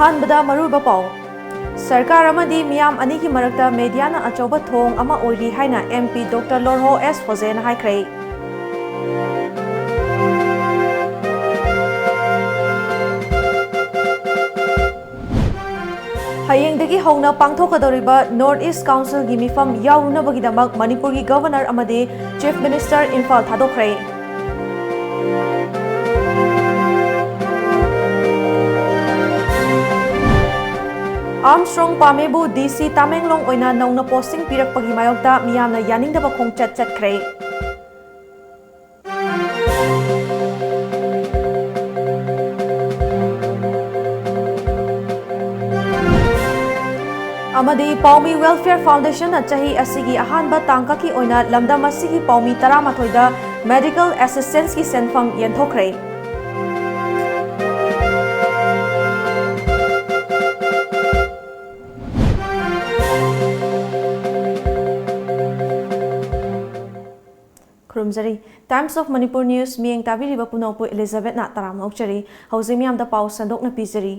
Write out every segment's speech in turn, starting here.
अहानबदा मरुबा पाव सरकार अमदी मियाम अनि की मरकता मीडियाना अचौबा थोंग अमा ओइरी हाइना एमपी डॉक्टर लोरहो एस फोजेन हाइख्रे हयेंगदगी हौना पांगथोकदौरिबा नॉर्थ ईस्ट काउंसिल की मिफम याउरुनबगीदमक मणिपुर की गवर्नर अमदी चीफ मिनिस्टर इम्फाल थादोख्रे आर्मस्ट्रांग पामेबु डीसी तामेंगलोंग ओइना नौना पोस्टिंग पिरकपगी मायोक्ता मियामना यानिंगदबा खोंगचत चतख्रे अमदी पाउमी वेलफेयर फाउंडेशन चाही असिगी अहानबा तांकाकी ओइना लमदम असिगी पाउमी 13 दा मेडिकल असिस्टेंस की सेंफम यंथोख्रे खुरुमजरी टाइम्स ऑफ मणिपुर न्यूज मियेंग ताबिरिबा पुनौपु एलिजाबेथ ना तराम नौचरी हौजिमियाम दा पाउ संदोकना पिजरी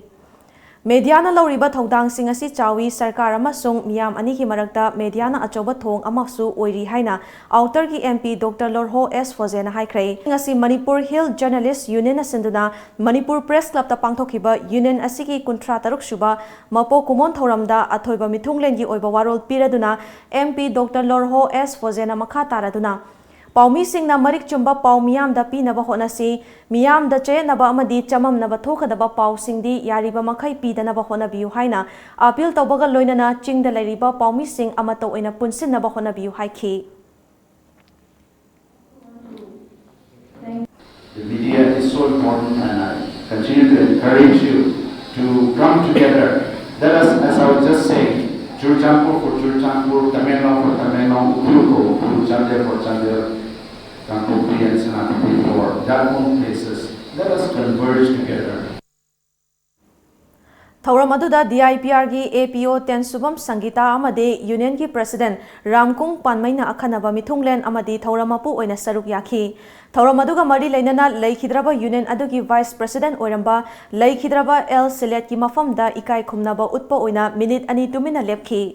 मीडियाना लौरिबा थौदांगसिंग असि चावी सरकार अमसुंग मियाम अनि की मरकता मीडियाना अचौबा थोंग अमसु ओइरी हाइना आउटर की एमपी डॉक्टर लोरहो एस फोजेना हाइख्रे ngasi Manipur hill journalist union सिंधुना मणिपुर प्रेस क्लब ता पांगथोखिबा यूनियन असि की 53 सुबा मपो कुमोन थौरमदा अथोइबा मिथुंगलेन की ओइबा वारोल पिरदुना एमपी डॉक्टर लोरहो एस फोजेना मखा तारादुना पाउमी सिंगना मरिक चुंबा पाउ मियाम दा पीनबा होनसी मियाम दा चेनबा अमदी चममनबा थोखदबा पाउ सिंगदी यारिबा मखै पीदनबा होनबियु हाइना अपील तौबगा लोइनना चिंगदा लैरिबा पाउमी सिंग अमतो ओइना पुनसिनबा होनबियु हाइखी The media is so important and I continue to encourage you to come together. Let us, as I was just saying, Churchanpur for Churchanpur, Tamenglong for Tamenglong, Ukuko for Chandel for Chandel, Kangkokpi and Senapati for their own places. Let us converge together. थौरम अदुदा DIPR की APO 10 Subam Sangeeta अमदे union की president Ramkung पानमैना अखनबा मिथुंगलेन अमदि थौरम अपु ओइना सरुक याखी थौरम अदुगा मरी लैनना लैखिद्रबा यूनियन अदुगी वाइस प्रेसिडेंट ओइरंबा लैखिद्रबा एल सिलेट की मफमदा इकाई खुमनबा उत्पा ओइना मिनिट अनि तुमिना लेपखी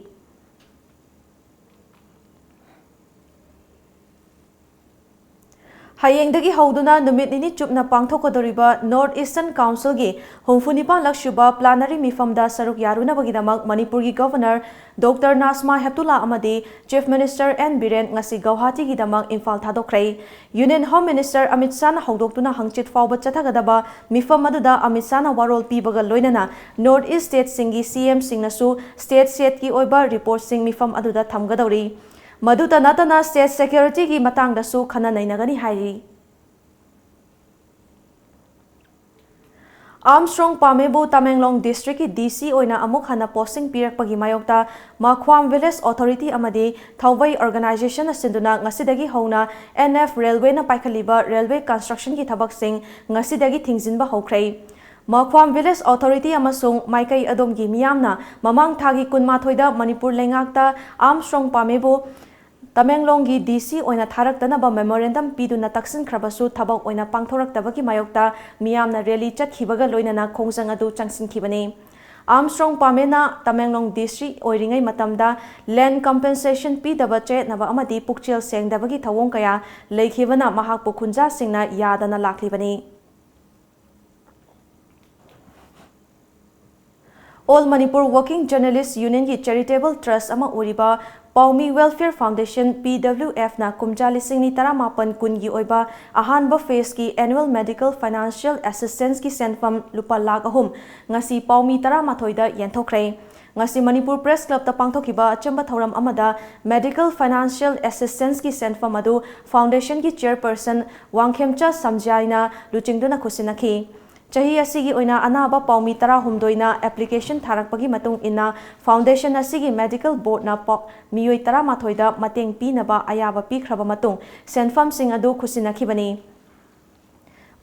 हयेंगदगी हौदुना नुमित निनि चुपना पांगथोकदोरिबा नॉर्थ ईस्टर्न काउंसिल की 64 लक्षुबा प्लानरी मिफमदा सरुक यारुनबगीदमक मणिपुर की गवर्नर डॉक्टर नासमा हेप्तुला अमदी chief minister N Biren ngasi Guwahati की दमक इम्फाल थादोख्रे union home minister Amit Shah हौदोक्तुना हंगचित फावबा चथगदबा मिफम अदुदा अमित शाह वारोल पीबगा लोइनना नॉर्थ ईस्ट स्टेट सिंगी सीएम सिंगनसु स्टेट सेट की ओइबा रिपोर्ट सिंग मिफम अदुदा थमगदौरी मधुता नतना स्टेट सिक्योरिटी की मतंगदसु खना नैनगनी हाइरी आर्मस्ट्रांग पामेबु तमेंगलोंग डिस्ट्रिक्ट की डीसी ओइना अमुक हना पोस्टिंग पिरकपगी मायोक्ता माख्वाम विलेज अथॉरिटी अमदी थौबई ऑर्गेनाइजेशन सिंधुना ngasiदगी हौना एनएफ रेलवे ना पाइखलिबा रेलवे कंस्ट्रक्शन की थबकसिंग ngasiदगी थिंगजिनबा हौख्रै माख्वाम विलेज अथॉरिटी अमसुंग माइकई अदोमगी मियामना ममांग थागी 18 दा मणिपुर लेंगाकता आर्मस्ट्रांग पामेबु तमेंगलोंग की डीसी ओइना थारकतनबा मेमोरेंडम पीदुना तक्सिन खरबसु थबक ओइना पांगथोरक्तबकी मायोक्ता मियामना रैली चतखिबगा लोइनना खोंजंग अदु चंगसिनखिबनी आर्मस्ट्रांग पामेना तमेंगलोंग डिस्ट्रिक्ट ओइरिंगै मतमदा लैंड कंपेंसेशन पीदबा चेतनबा अमदी पुक्चेल सेंगदबगी थवोंग कया लेखिबना महाकपु खुंजा सिंगना यादना लाखलिबनी all Manipur working journalist union की चैरिटेबल ट्रस्ट अमा ओरिबा पाउमी वेलफेयर फाउंडेशन PWF ना कुमजा लिसिंगनी 18 कुनगी ओइबा अहानबा फेस की एनुअल मेडिकल फाइनेंशियल असिस्टेंस की सेंफम लुपा लाख अहुम ngasi पाउमी 13 दा यंथोख्रे ngasi मणिपुर प्रेस क्लब ता पांगथोखिबा अचंबा थौरम अमदा मेडिकल फाइनेंशियल असिस्टेंस की सेंफम अदु फाउंडेशन की चेयरपर्सन वांगखेमचा समजाइना लुचिंगदुना खुसिनखी चाही असिगी ओइना अनाबा पाउमी 10 एप्लीकेशन थारकपगी मतुंग इना फाउंडेशन असिगी मेडिकल बोर्ड ना मियोई 13 दा मतेंग पीनबा अयाबा पीख्रबा मतुंग सेंफम सिंग अदु खुसिनखिबनी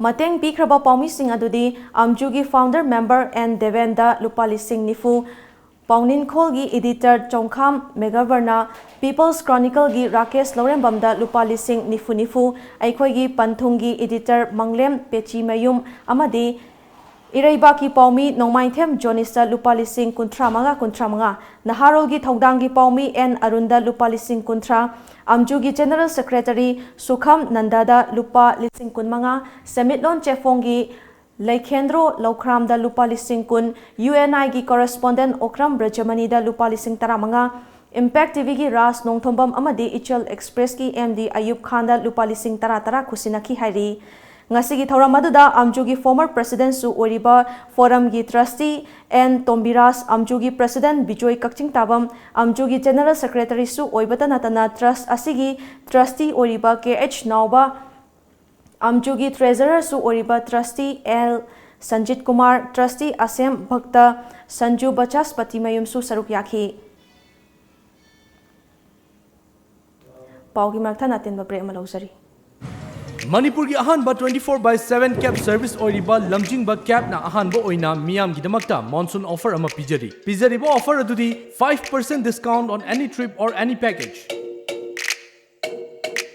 मतेंग पीख्रबा पाउमी सिंग अदुदी अमजुगी फाउंडर मेंबर एन देवेंदा लुपा लिसिंग निफु पाउनिनखोल की एडिटर चौखाम मेगावर्ना पीपल्स क्रॉनिकल की राकेश लौरेंबमदा लुपा लिसिंग निफु निफु अखोई की पंथुंग की editor Manglem पेची मयुम अमदी Iraibaki Paumi Nongmaithem Jonisa Lupalising Kuntra, Naharogi Tongdangi Paumi N Arunda Lupalising Kuntra, Amjugi General Secretary Sukham Nandada Lupa Lising Kunmanga, Semitlon Chefongi Laikendro Lokramda Lupalising Kun, UNI gi correspondent Okram Brajamanida Lupalising Taramanga, Impact TV ki Ras Nongthombam Amadi Ichel Express ki MD Ayub Khanda Lupalising Taratara Kusinaki Hari. Ngasigi thauram aduda Amjugi former president su oriba forum gi trustee and Tombiras Amjugi president Bijoy Kakching Tabam Amjugi general secretary su oibata natana trust asigi trustee oriba KH Nauba Amjugi treasurer su oriba trustee L Sanjit Kumar trustee Asem Bhakta Sanju Bachaspati Mayum su saruk yakhi Paugi Martha natin ba break malausari Manipur ki ahanba 24/7 cab service oiriba lamjingba cab na ahanba oina miyam gidamakta monsoon offer ama pijari bo offer adudi 5% discount on any trip or any package.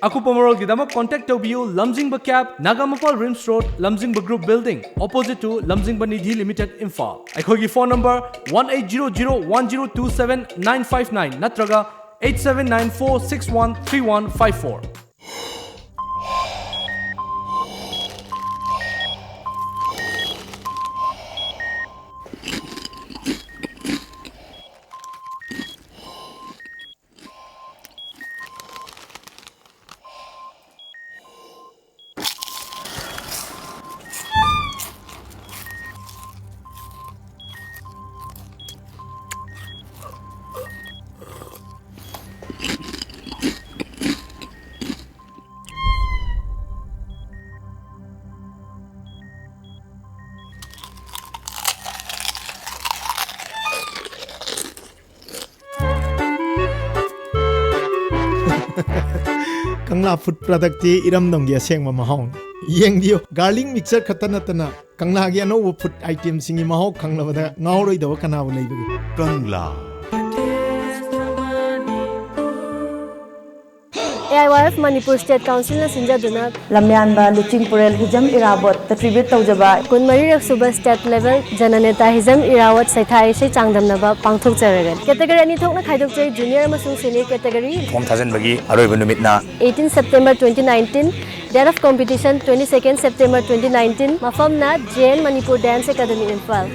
Aku Pomorol gidamak contact tobiu Lamjingba cab Nagamapal Rims Road Lamjingba Group Building opposite to Lamjingba Nidhi Limited Imphal. Aikogi phone number 1800-1027-959 natraga 8794613154. Kangla food product ti iram dong ya seng mahong yeng dio garlic mixer khatana tana kangla gi no food item singi mahong kangla bada ngauroi do kana bu nei bagi Kangla AIYF Manipur State Council na sinjaduna Lamyanba Luching Purel Hijam Irabot the tribute tawjaba kunmari suba state level jananeta hizam irawat saithai se changdamnaba pangthok jaragan category ani thokna khaidok chai junior amasung senior category form thajan bagi aroiba numitna 18 September 2019 date of competition 22nd September 2019 mafamna JN Manipur Dance Academy Imphal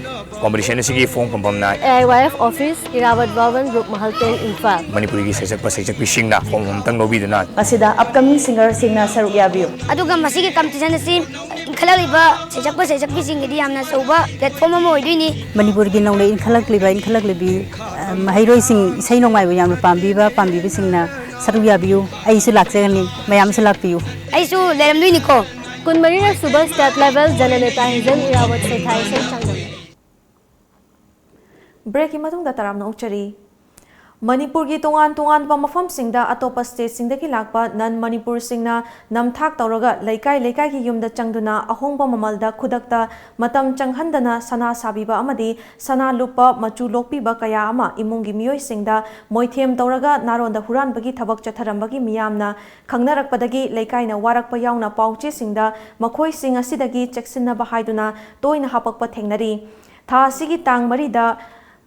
competition sigi form pampamna AIYF office irawat Bhavan Group Mahalten Imphal Manipuri gi sejak pisingna form tang nobiduna asida upcoming singer singna saruk yabiu aduga masigi competition asi khalaliba sejak sing idi amna soba platform mo oidini Manipur gi nong in khalak libi mahairoi sing isai nong mai yam pambi singna saru yabiu ai su lakjani mayam su lakpiu ai su leram duini ko kunmari suba state level jananeta hizam irawat saithai se changdam break imatung da taram no uchari Manipur gi tongan pa mafam singda atopa state singda ki lakpa nan Manipur singna namthak tawraga laikai ki yumda changduna ahongba mamalda khudakta matam changhandana sana sabiba amadi sana lupa machu lokpi ba kaya ama imungi miyoi singda moithem tawraga naronda huran bagi thabak chatharam bagi miyamna khangnarakpadagi laikai na warakpa yauna pauche singda makhoi sing asidagi cheksinna ba haiduna toina hapakpa thengnari tha sigi tang marida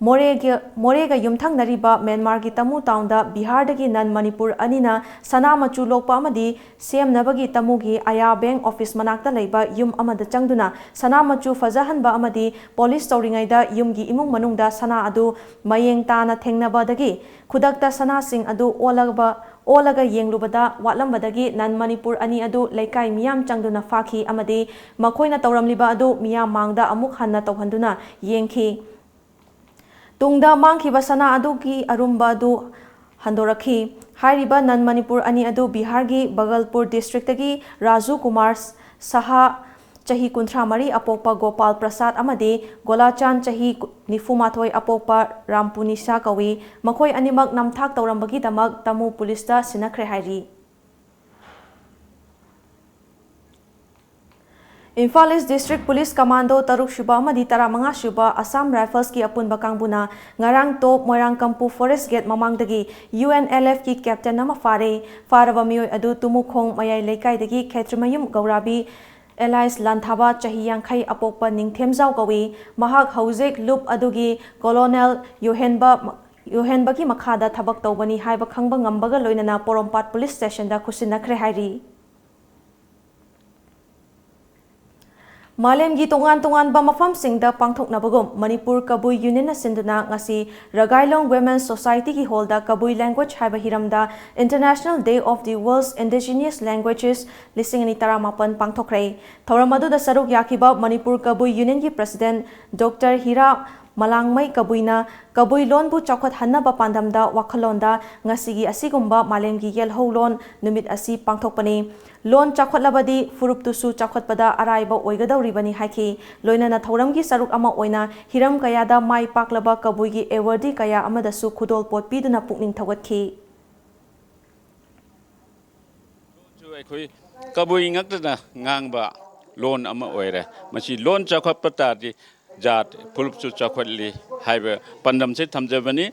Morega yumthang nariba Myanmar ki Tamu town da Bihar dagi nan Manipur anina sana machu lokpa amadi CM nabagi Tamu gi Aya Bank office manakta leiba yum amada changduna sana machu fajahanba amadi police tawringai da yum gi imung manungda sana adu mayeng tana thengnaba dagi khudakta sana sing adu olaga yenglubada watlambadagi nan Manipur ani adu laikai miyam changduna fakhi amadi makhoina tawramliba adu miyam mangda amuk hanna tawhanduna yengki Tungda mangkhiba sana adu ki arumba adu handorakhi hairiba nan Manipur ani adu Bihar gi Bagalpur district gi Raju Kumar Saha chahi kunthra mari apokpa Gopal Prasad amadi Golachan chahi nifumathoi apokpa Rampunisa kawi makhoi animak namthak tawrambagi damak Tamu police ta sinakhre hairi Imphal East District Police Commando Taruk Shuba Amadi Taramanga Shuba Assam Rifles ki Apunba Kangbuna Ngarang Top Moirang Kampu Forest Gate Mamangdagi UNLF ki Captain nama Faraba Miyoi Adu Tumukhong Mayai Laikai dagi Khetrimayum Gaurabi Elias Lanthaba chahi yankhai apokpa ningthemjau kawi mahak haujek loop adugi Colonel Yohenba ki makhada thabak tawbani haiba khangba ngambaga loinana Porompat Police Station da khusinakre hairi Malemgi tongan ba mafamsingda pangthoknabagum Manipur Kabui Union na sinduna ngasi Ragailong Women's Society ki holda Kabui language haiba hiramda International Day of the World's Indigenous Languages 2018 pangthokre thoramadu da saruk yakiba Manipur Kabui Union ki President Dr. Hira Malangmai Kabuina Kabui lon bu chakhat hanna ba pandamda wakhalonda ngasigi asigumba malemgi yelho lon numit asi pangthokpani lon chakhatlabadi furuptusu chakhatpada araiba oigadawribani haiki loinana thoramgi saruk ama oina hiram kayada mai paklaba kabuigi award kaya amadasu khudol pot piduna pukning thawatki Ekoi kabui ngakna ngangba lon ama oire machi lon chakhatpatadi Jat Pulpsu Chakwadli Highway Pandam se Thamjabani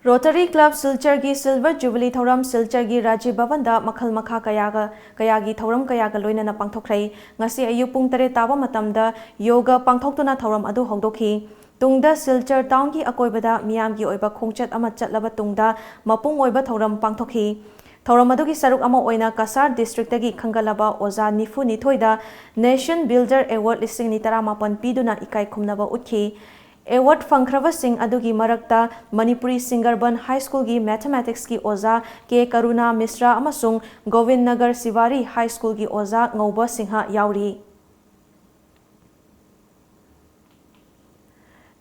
Rotary Club Silchar gi Silver Jubilee Thoram Silchar gi Raji Bhavanda Makhal Makha Kayagi Thoram Kayaga Loinana Pangthokrai ngasi ayu pung 3 taba matamda yoga pangthoktuna thoram adu hongdokhi tungda Silchar town gi akoibada miyam gi oiba khongchat ama chatlaba tungda mapung oiba thoram pangthokhi Thoramadu ki saruk ama oina Kasar district tagi khangalaba oza nifu nithoida Nation Builder Award 2018 piduna ikai khumnaba utki award fangkrava sing adugi marakta Manipuri Singarban High School gi mathematics ki oza K Karuna Misra amasung Govind Nagar Siwari High School gi oza Ngauba Singha yauri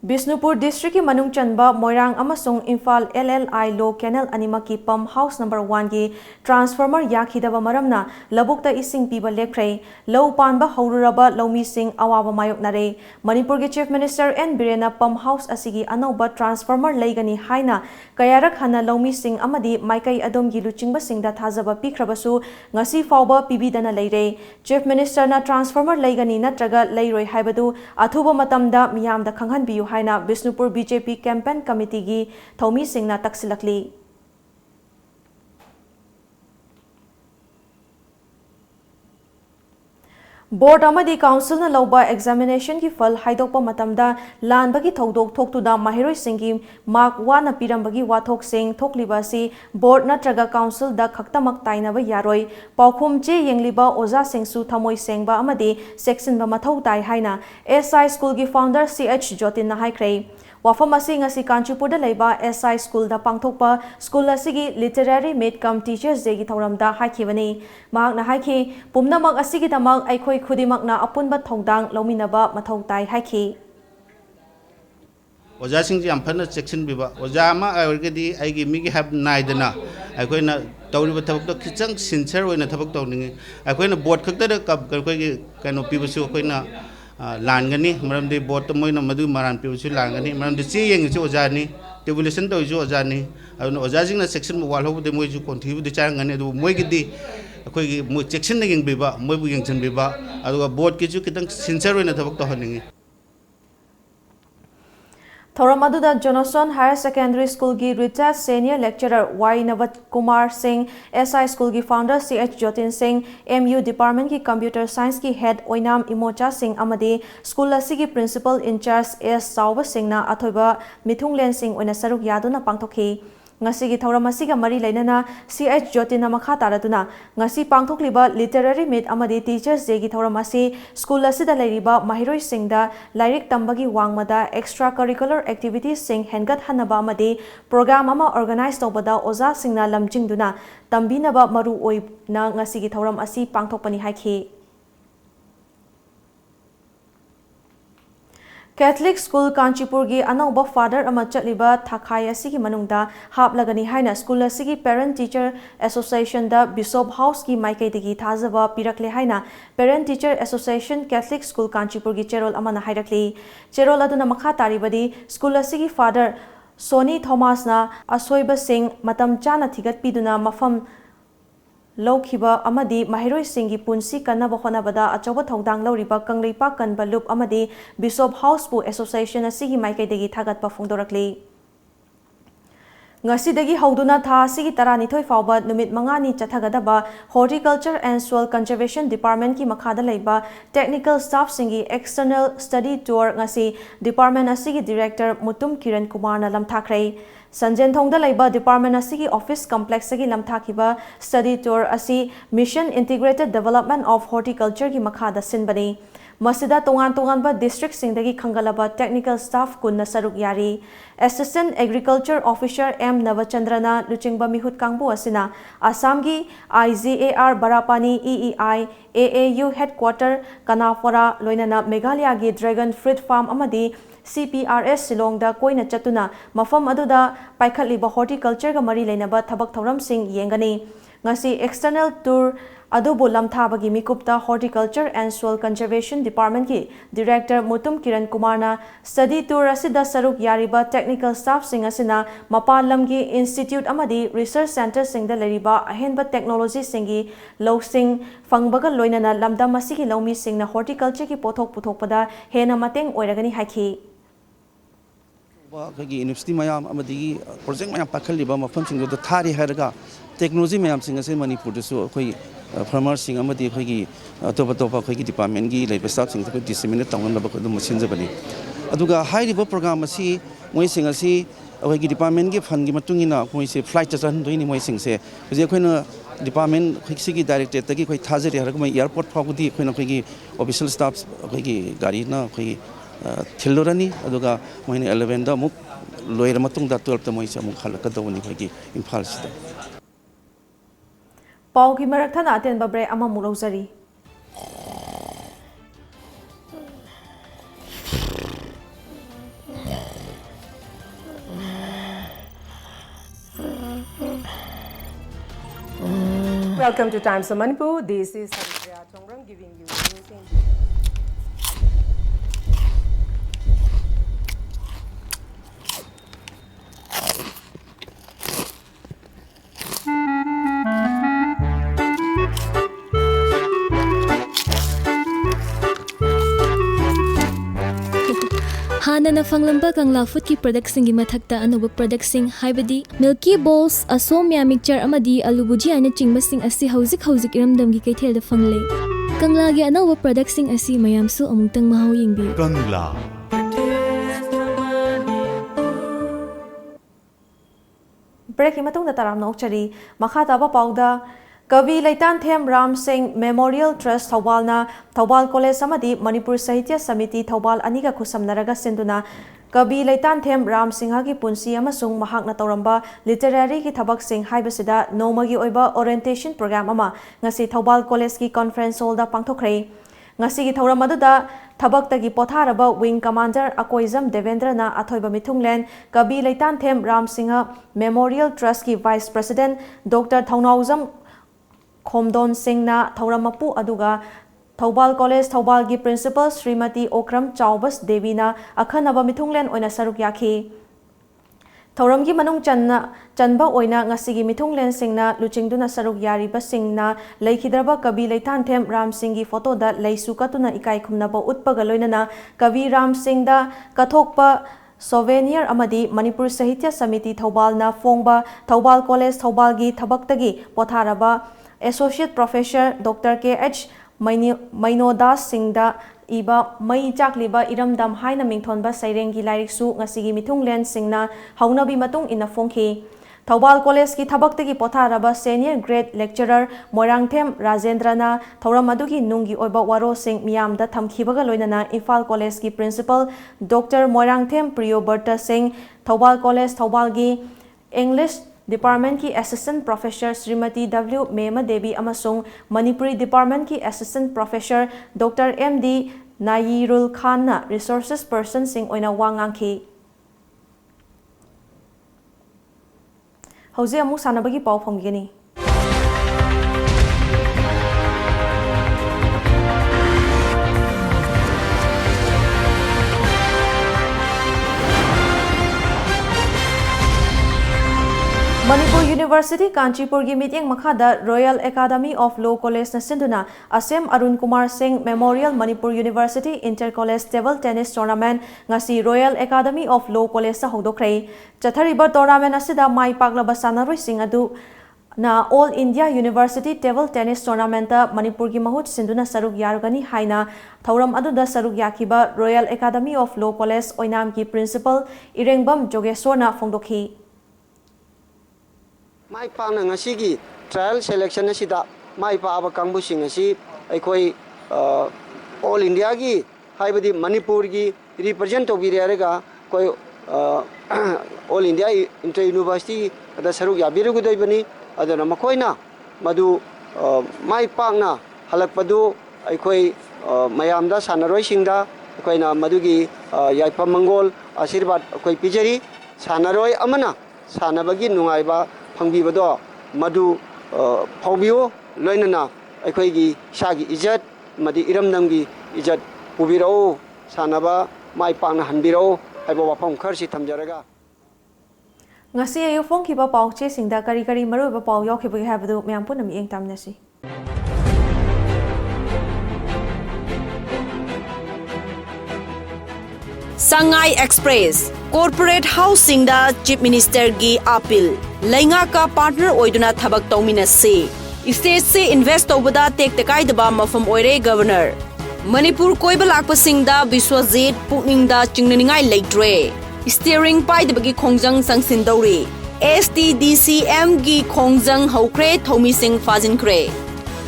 Bisnupur District ki Manung Chanba Moirang amasung Imphal LLI Low Canal Animaki Pump House number 1 gi transformer yakhidaba maramna labukta ising piba lephrei low panba haururaba lomi sing awaba mayok nare Manipur gi Chief Minister N Birena Pump House asigi anoba transformer leigani haina kayarak hana lomi sing amadi maikai adom gi luchingba singda thajaba pikhrabasu ngasi fawba pibidana leire Chief Minister na transformer leigani natraga leiroi haibadu athuba matamda miyamda khanghan biyu haina Bisnupur BJP campaign committee gi thomi singna taksilakli Board amadi council na lauba examination ki fal haidokpa matamda lanbagi thodok thoktuda mahiroi singi mark 1 na pirambagi wathok sing thokliba si board natraga council da khaktamak tainaba yaroi paukhum che yengliba oza singsu thamoi sengba amadi section ba mathau tai haina SI school gi founder CH Jotin na haikrei wafam asi ngasi Kanchipur da leiba SI school da pangthokpa school asigi literary mate cum teachers day gi thoramda haikibani mahak na haiki pumnamak asigi tamak aikhoi khudimak na apunba thongdang lominaba mathau tai haiki Oja singji amphana section biba oja ma aigedi aigi migi have naidana aikoina tawriba thabak to khichang sincere oina thabak tawningi aikoina board khakta da kap koi kano pibasu aikoina Langani, Madam de Bottomoina Madu Maran Piusu Langani, Madam de Seeing Ojani, Devolution to Ojani, Ojazing a section while over the Moju contribute the Chang and Mogidi, a quick section again Biba, Mobuington Biba, a board kids you can sincere in a talk to honey. Thoramadu Johnson Higher Secondary School gi retired senior lecturer Y Navat Kumar Singh, SI School gi founder CH Jotin Singh, MU Department ki Computer Science ki head Oinam Imocha Singh amadi school asigi principal in charge S Sauba Singh na athoiba Mithunglen Singh oina saruk yaduna pangthokhi ngasigi thoram asiga mari lainana CH Jotin makha taraduna ngasi pangthokliba literary meet amadi teachers day gi thoram asi school asida lairiba mahiroi singda lairik tambagi wangmada extracurricular activities sing hengat hanaba amadi program ama organize tobada oza singna lamjingduna tambinaba maru oi na ngasigi thoram asi pangthokpani haiki Catholic School Kanchipur gi anauba father ama chatliba thakai asigi manungda haplagani haina school asigi parent teacher association da Bishop House ki maikai digi thajaba pirakle haina parent teacher association Catholic School Kanchipur gi cherol amana hairakli cherol aduna makha taribadi school asigi father Sony Thomas na asoiba sing matam chana thigat piduna mafam Lokhiba amadi mahiroi singi punsi kanaba honabada achoba thongdang loriba kangleipa kanba loop amadi Bishop House pu association asigi maikai degi thagat pa phongdorakli Ngasidagi hauduna tha asigi taranithoi fauba numit mangani chathagadaba Horticulture and Soil Conservation Department ki makhada leiba technical staff singi external study tour ngasi department asigi director Mutum Kiran Kumar na lamthakrai Sanjen thongda leiba department asigi office complex agi lamthakiba study tour asi Mission Integrated Development of Horticulture ki makhada sinbani Masida tongan-tonganba district singdagi khangalaba technical staff kunna saruk yari Assistant Agriculture Officer M Navachandrana luchingba mihut kangbu asina Assamgi IZAR Barapani EEI AAU headquarter Kanafora loinana Meghalaya gi Dragon Fruit Farm amadi CPRS Silongda koina chatuna mafam aduda paikhatliba horticulture ga mari leinaba thabak thoram sing yengani ngasi external tour Adubu lamthabagi mikupta Horticulture and Soil Conservation Department ki Director Mutum Kiran Kumar na study tour asida saruk yariba technical staff sing asina mapalamgi institute amadi research center singda leriba ahenba technology singi low sing fangbaga loinana lamdam asigi lomi sing na horticulture ki pothok puthokpada hena mateng oiragani haiki Kagi university mayam amadi project mayam pakhaliba mafam sing do thari haraga technology mayam sing ase Manipur su khoi farmers sing amadi khoi topa khoi department gi laiba staff sing khoi disseminate tawon laba khoi dum sinjabani aduga high river program asi moi sing asi khoi department gi fund gi matungina khoi se flight charge doini moi sing se je khoi na department khoi sigi director tagi khoi thajari haraga mai airport phagudi khoi na khoi gi official staff khoi gi gari na khoi Thilorani aduga moine 11 da muk loira matungda 12 ta moi se muk khalaka dawani khoi Imphal sida Pau ki marak thana aten babre ama murozari Welcome to Times of Manipur. This is Haripriya Chongram giving you news in Hana na fanglamba kangla food ki product singi mathakta anuba product sing haibadi milky balls asomya mixture amadi alu bhujia na chingba sing asi hauzik iramdam gi kaithel da fangle kangla gi anuba product sing asi mayam su amungtang mahau yingbi kangla break imatung da taram nokchari makha taba pauda Kavi Laitan Them Ram Singh Memorial Trust Thawbalna Thawbal College Samadi Manipur Sahitya Samiti Thawbal Aniga Khusamnaraga Sinduna Kavi Laitan Them Ram Singha gi punsi amasung mahakna tauramba literary ki thabak sing haibasida nomagi oiba orientation program ama ngasi Thawbal College ki conference hall da pangthokhrei ngasi gi thauram aduda thabak tagi potharaba wing commander Akoizam Devendra na athoiba mithunglen Kavi Laitan Them Ram Singha Memorial Trust ki vice president Dr. Thaunauzam Khomdon Singh na Thauramappu aduga Thawbal College Thawbal gi principal Srimati Okram Chaubas Devi na akhanaba mithunglen oina saruk yakhi Thauram gi manung chanba oina ngasigi mithunglen singna luchingduna saruk yari ba singna leikhidraba Kavi Laitan Them Ram Singh gi photo da leisukatuna ikai khumnaba utpaga loinana Kavi Ram Singh da kathokpa Souvenir amadi Manipur Sahitya Samiti Thawbal na fongba Thawbal College Thawbal gi thabaktagi potharaba Associate Professor Dr. K.H. Mainodas Singda iba mai chakliba iramdam haina mingthonba sairengi lairiksu ngasigi mithunglen singna haunabi matung ina fongki Thawbal College ki thabaktagi potharaba senior grade lecturer Moirangthem Rajendrana Thauramadu nungi oiba waro sing miyamda thamkhibaga loinana Imphal College ki principal Dr. Moirangthem Priyoberta Singh Thawbal College Thawbal gi English Department ki Assistant Professor Srimati W. Mema Devi amasung Manipuri Department ki Assistant Professor Dr. M.D. Nayirul Khan na Resources Person sing oina wangangki. Hauze amuk sanabagi pau phomgini. Manipur University Kanchipur gi meeting makhada Royal Academy of Law College na sinduna Asem Arun Kumar Singh Memorial Manipur University Inter-College Table Tennis Tournament ngasi Royal Academy of Law College sa hongdokhrei chathariba tournament asida mai paklaba sanaroi sing adu na All India University Table Tennis Tournament Manipur gi mahut sinduna saruk yargani haina thauram aduda saruk yakiba Royal Academy of Law College oinam ki principal Irengbam Jogesona phongdokhi mai pang na ngasi trial selection asida mai pa aba kangbu sing asi aikoi all India gi haibadi Manipur gi represent to birega koi all India inter university ada saruk ya biru gudai bani adana makoina madu mai pang na halakpadu aikoi mayamda sanaroi singda akoina madugi yaipa mangol asirbat akoi pijari sanaroi amana sanabagi nungaiba Pangbibado Madu Pobio Loinana Akoigi Shagi Ijat Madi Iramnamgi Ijat Pubiro Sanaba Mai Pang Hanbiro Ibo Pong Kersi Tamjaraga ngasi ayu phone kiba pau che singda kari kari maru ba pau yok khibu habdu myam punam eng tamnasi Sangai Express Corporate Housing da Chief Minister gi appeal Lainga ka partner oiduna thabak tawmina se state se invest tawbada tek tekai daba mafam oire governor Manipur koiba lakpa singda Biswajit pukning da chingnaningai leitre steering pai debagi khongjang sangsin dawri STDCM gi khongjang hokre thomi sing fajin kre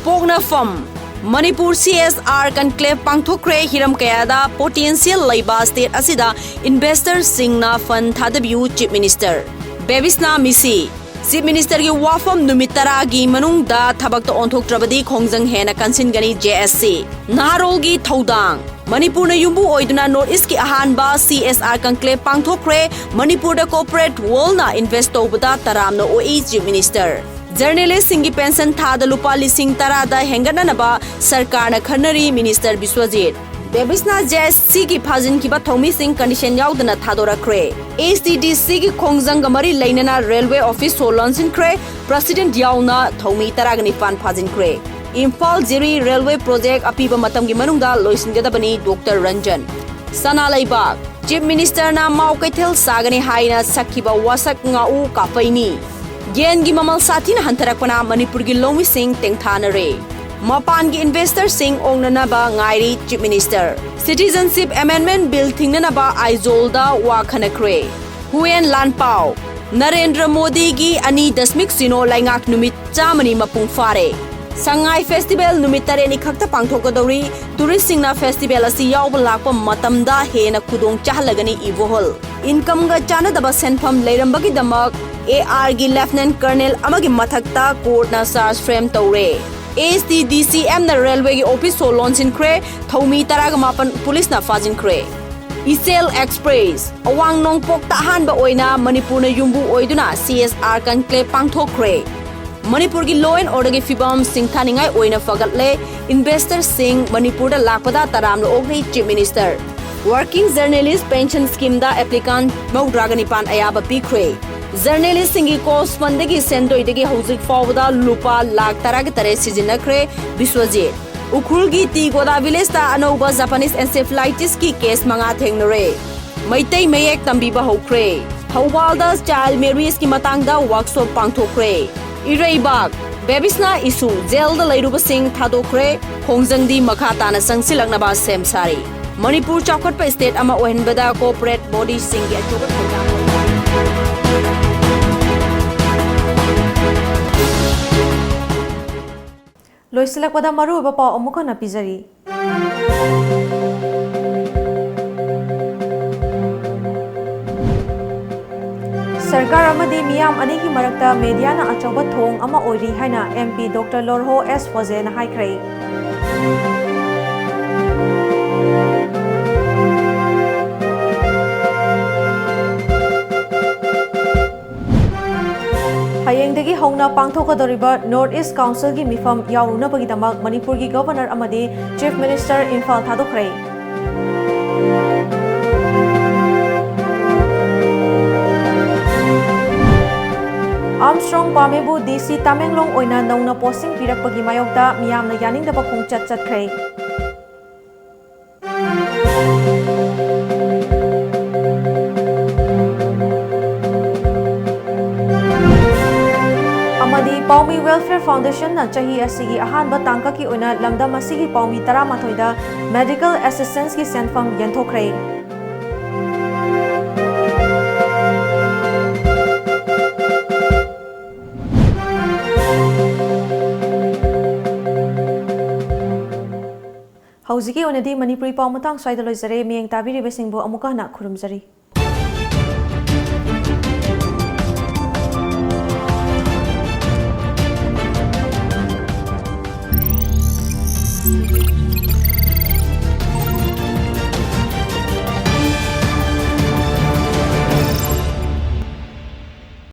pokna fam Manipur CSR conclave pangthokre hiram kayada potential laiba state asida investor singna fund thadabiu chief minister Bebisna misi chief minister gi wafam numitara gi manungda thabak to onthok trabadi khongjang hena kansin gani JSC Naharol gi thodang Manipur na yumbu oiduna North East ki ahanba CSR conclave pangthokre Manipur da corporate world na invest tobada taramna OE chief minister Journalist singi pension thada lupa lising tarada hengananaba sarkar na khanari minister Biswajit Bebisna JSC ki phajin kiba thomi sing condition yaudana thadora kre STDC ki khongjang gamari lainana railway office solonsin kre president yauna thomi taragani fan phajin kre Imphal Jiri railway project apiba matam gi manungda loisinggadabani Dr Ranjan Sana Laibak chief minister na maukaithel sagani haina sakhiba wasak ngau kapaini Gen gi mamal satin hantarakpana Manipur gi lomi sing tengthanare Mapan gi investor sing ongnana ba ngairi chief minister Citizenship Amendment Bill thingnana ba aizolda wa khanakre Huyen Lanpao Narendra Modi gi ani dasmik sino laingak numit chamani mapung fare Sangai Festival numitare ni khakta pangthokadori tourist singna festival asi yawba lakpa matamda hena khudong chahlagani ivohol income ga chana daba senpham leirambagi damak AR gi Lieutenant Colonel amagi mathakta court na charge frame tawre STDCM na railway gi office so launching kre thomi taraga mapan police na fajin kre Isel Express awang nong pok ta hanba oina Manipur na yumbu oiduna CSR conclave pangthokre Manipur gi law and order gi fibam singthaningai oina fagatle investor sing Manipur da lakpada taram lo ogni chief minister working journalist pension scheme da applicant maudraganipan ayaba pikre journalist singi cost fund gi sendoi degi housing fawda lupa lakh tarag tare sizinakre Biswajit ukhul gi ti goda village ta anoba Japanese encephalitis ki case manga thengnore maitai mayek tambiba hokre Thawalda child marriage ki matangda workshop pangthokre Ireibak Bebisna issue jail da lairuba sing thadokre khongjangdi makha tana sangsilaknaba sem sari Manipur chakotpa state ama ohenbada corporate body sing gi achoba thawjang loisilakpada maru ba pa amuka na pizari Sarkar amadi miyam ani ki marakta media na achoba thong ama oiri haina MP Dr Lorho S Foze na haikrai Hayengdagi hongna pangthokadoriba North East Council gi mifam yauna bagidamak Manipur gi governor amadi chief minister Imphal thadokrai Armstrong Pamebu DC Tamenglong oina nauna posting pirakpagi mayokta miyamna yaningdaba khongchat chatkhre. Amadi Paumi Welfare Foundation na chahi asigi ahanba tangka ki oina lamdam asigi Paumi 13 da medical assistance ki senfam yenthokre. Hauziki onadi Manipuri Pau matang swaida loizare miyeng tabiri besingbo amuka na khurumjari.